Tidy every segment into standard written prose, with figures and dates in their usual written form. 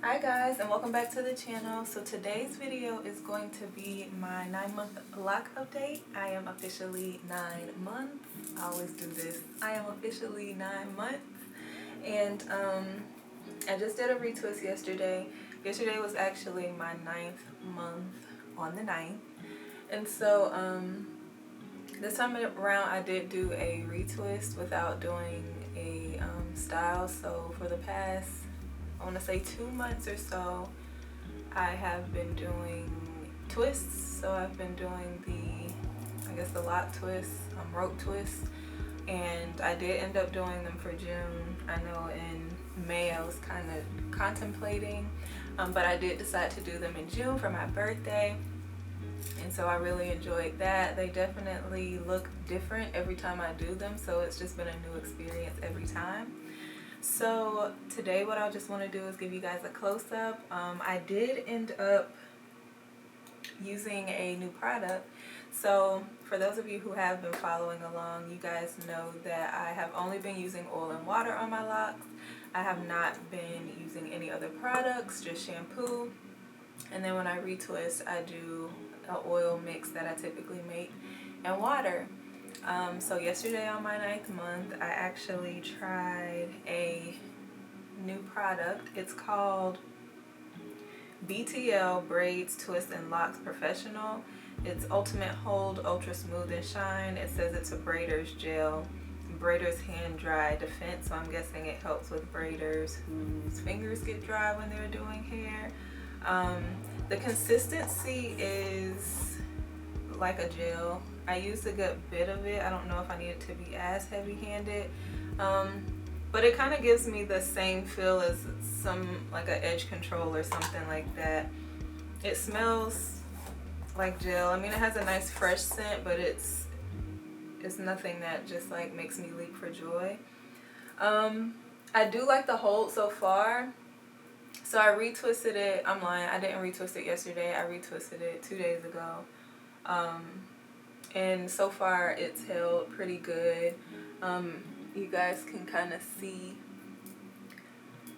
Hi guys, and welcome back to the channel. So today's video is going to be my 9-month lock update. I am officially 9 months. I always do this. I am officially 9 months. And I just did a retwist yesterday. Yesterday was actually my 9th month on the 9th. And so this time around I did do a retwist without doing a style. So for the past, I want to say 2 months or so, I have been doing twists. So I've been doing the lock twists, rope twists, and I did end up doing them for June. I know in May I was kind of contemplating, but I did decide to do them in June for my birthday, and so I really enjoyed that. They definitely look different every time I do them, so it's just been a new experience every time. So today what I just want to do is give you guys a close-up. I did end up using a new product. So for those of you who have been following along, you guys know that I have only been using oil and water on my locks. I have not been using any other products, just shampoo. And then when I retwist, I do an oil mix that I typically make and water. So yesterday on my 9th month, I actually tried a new product. It's called BTL Braids, Twist and Locks Professional. It's Ultimate Hold, Ultra Smooth and Shine. It says it's a braider's gel, braider's hand dry defense. So I'm guessing it helps with braiders whose fingers get dry when they're doing hair. The consistency is like a gel. I used a good bit of it. I don't know if I need it to be as heavy-handed, but it kind of gives me the same feel as like an edge control or something like that. It smells like gel. I mean, it has a nice fresh scent, but it's nothing that just like makes me leap for joy. I do like the hold so far. So I retwisted it. I'm lying, I didn't retwist it yesterday. I retwisted it 2 days ago. And so far it's held pretty good. You guys can kind of see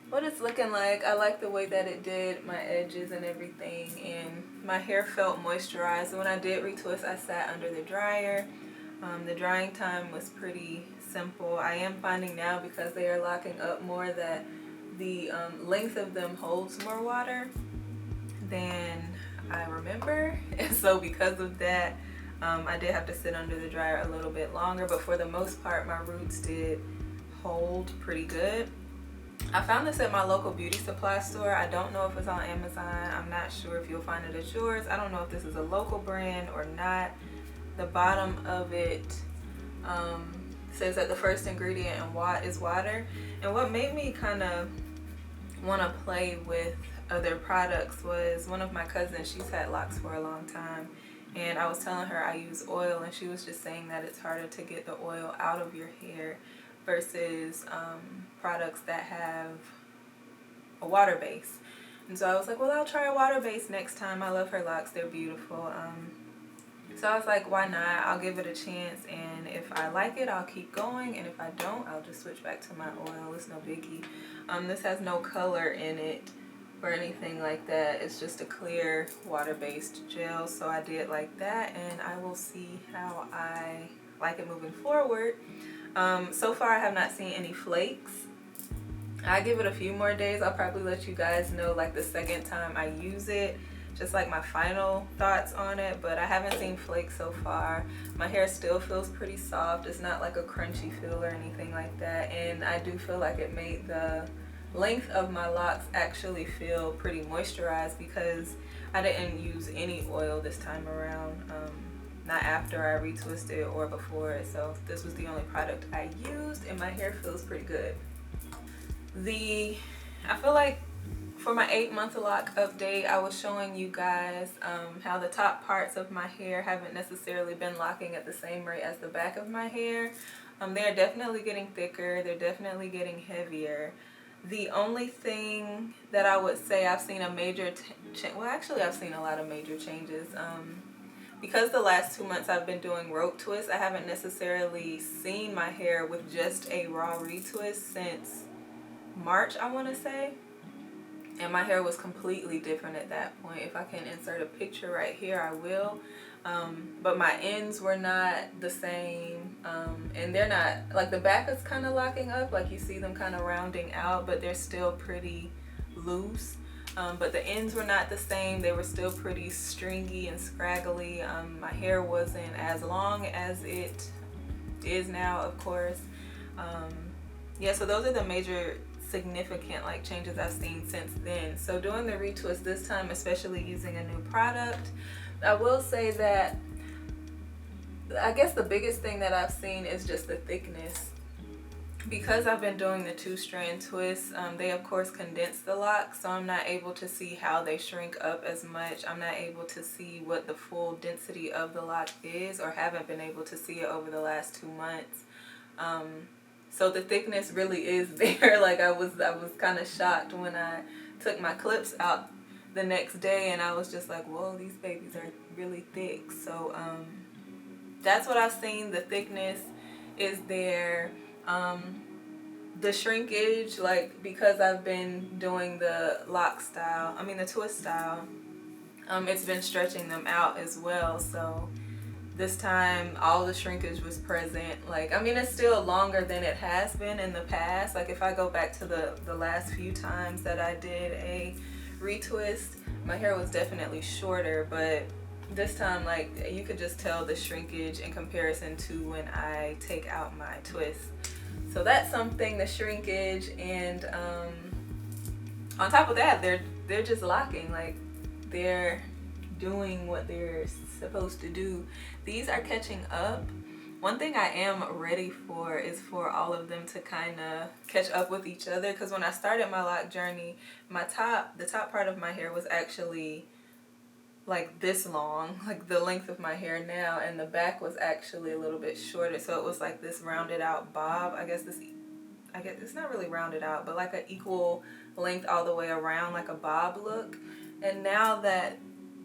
what it's looking like. I like the way that it did my edges and everything, and my hair felt moisturized. When I did retwist, I sat under the dryer. The drying time was pretty simple. I am finding now, because they are locking up more, that the length of them holds more water than I remember, and so because of that, I did have to sit under the dryer a little bit longer, but for the most part my roots did hold pretty good. I found this at my local beauty supply store. I don't know if it's on Amazon. I'm not sure if you'll find it at yours. I don't know if this is a local brand or not. The bottom of it says that the first ingredient is water, and what made me kind of want to play with other products was one of my cousins. She's had locks for a long time, and I was telling her I use oil, and she was just saying that it's harder to get the oil out of your hair versus products that have a water base. And so I was like, well, I'll try a water base next time. I love her locks, they're beautiful. So I was like, why not? I'll give it a chance, and if I like it, I'll keep going, and if I don't, I'll just switch back to my oil. It's no biggie. This has no color in it or anything like that. It's just a clear water-based gel, so I did like that, and I will see how I like it moving forward. So far I have not seen any flakes. I give it a few more days. I'll probably let you guys know like the second time I use it, just like my final thoughts on it, but I haven't seen flakes so far. My hair still feels pretty soft. It's not like a crunchy feel or anything like that, and I do feel like it made the length of my locks actually feel pretty moisturized, because I didn't use any oil this time around, not after I retwisted or before it. So this was the only product I used, and my hair feels pretty good. I feel like for my 8-month lock update, I was showing you guys how the top parts of my hair haven't necessarily been locking at the same rate as the back of my hair. They're definitely getting thicker. They're definitely getting heavier. The only thing that I would say I've seen a major well, actually I've seen a lot of major changes. Because the last 2 months I've been doing rope twists, I haven't necessarily seen my hair with just a raw retwist since March, I want to say. and my hair was completely different at that point. If I can insert a picture right here, I will. But my ends were not the same, and they're not, like the back is kind of locking up, like you see them kind of rounding out, but they're still pretty loose. But the ends were not the same. They were still pretty stringy and scraggly. My hair wasn't as long as it is now, of course. Yeah, so those are the major significant like changes I've seen since then. So doing the retwist this time, especially using a new product, I will say that I guess the biggest thing that I've seen is just the thickness. Because I've been doing the 2-strand twists, they of course condense the locks, so I'm not able to see how they shrink up as much. I'm not able to see what the full density of the lock is, or haven't been able to see it over the last 2 months. So the thickness really is there. Like I was kind of shocked when I took my clips out the next day, and I was just like, whoa, these babies are really thick. So that's what I've seen. The thickness is there. The shrinkage, like because I've been doing the lock style, the twist style, it's been stretching them out as well. So this time all the shrinkage was present. Like, it's still longer than it has been in the past. Like if I go back to the last few times that I did a retwist, my hair was definitely shorter, but this time, like, you could just tell the shrinkage in comparison to when I take out my twist. So that's something, the shrinkage. And on top of that, they're just locking. Like they're doing what they're supposed to do. These are catching up. One thing I am ready for is for all of them to kind of catch up with each other, because when I started my lock journey, the top part of my hair was actually like this long, like the length of my hair now, and the back was actually a little bit shorter, so it was like this rounded out bob. I guess it's not really rounded out, but like an equal length all the way around, like a bob look. And now that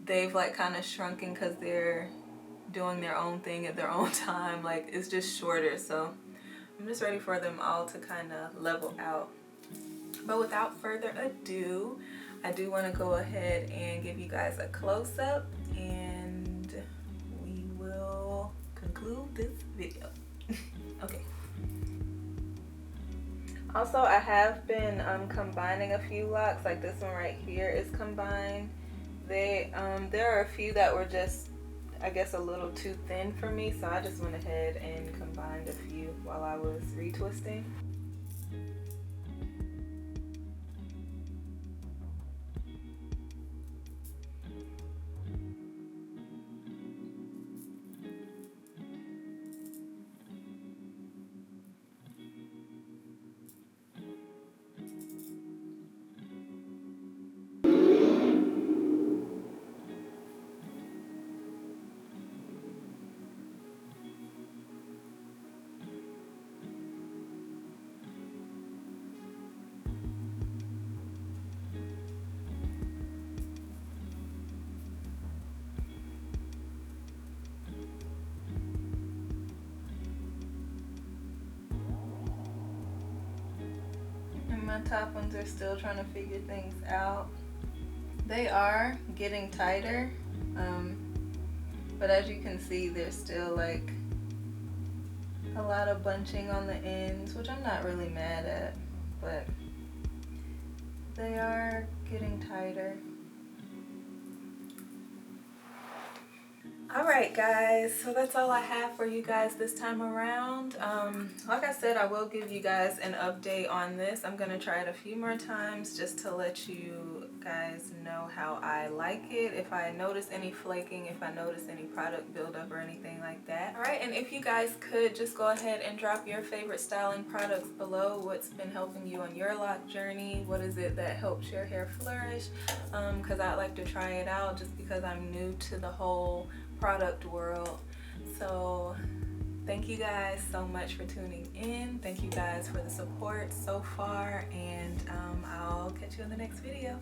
they've like kind of shrunken because they're doing their own thing at their own time, like it's just shorter. So I'm just ready for them all to kind of level out. But without further ado, I do want to go ahead and give you guys a close-up, and we will conclude this video. Okay. Also, I have been combining a few locks. Like this one right here is combined. There are a few that were just, I guess, a little too thin for me, so I just went ahead and combined a few while I was retwisting. My top ones are still trying to figure things out. They are getting tighter, but as you can see, there's still like a lot of bunching on the ends, which I'm not really mad at, but they are getting tighter. Alright guys, so that's all I have for you guys this time around. Like I said, I will give you guys an update on this. I'm going to try it a few more times just to let you guys know how I like it. If I notice any flaking, if I notice any product buildup or anything like that. Alright, and if you guys could just go ahead and drop your favorite styling products below. What's been helping you on your lock journey? What is it that helps your hair flourish? Because I'd like to try it out just because I'm new to the whole product world. So thank you guys so much for tuning in. Thank you guys for the support so far, and I'll catch you in the next video.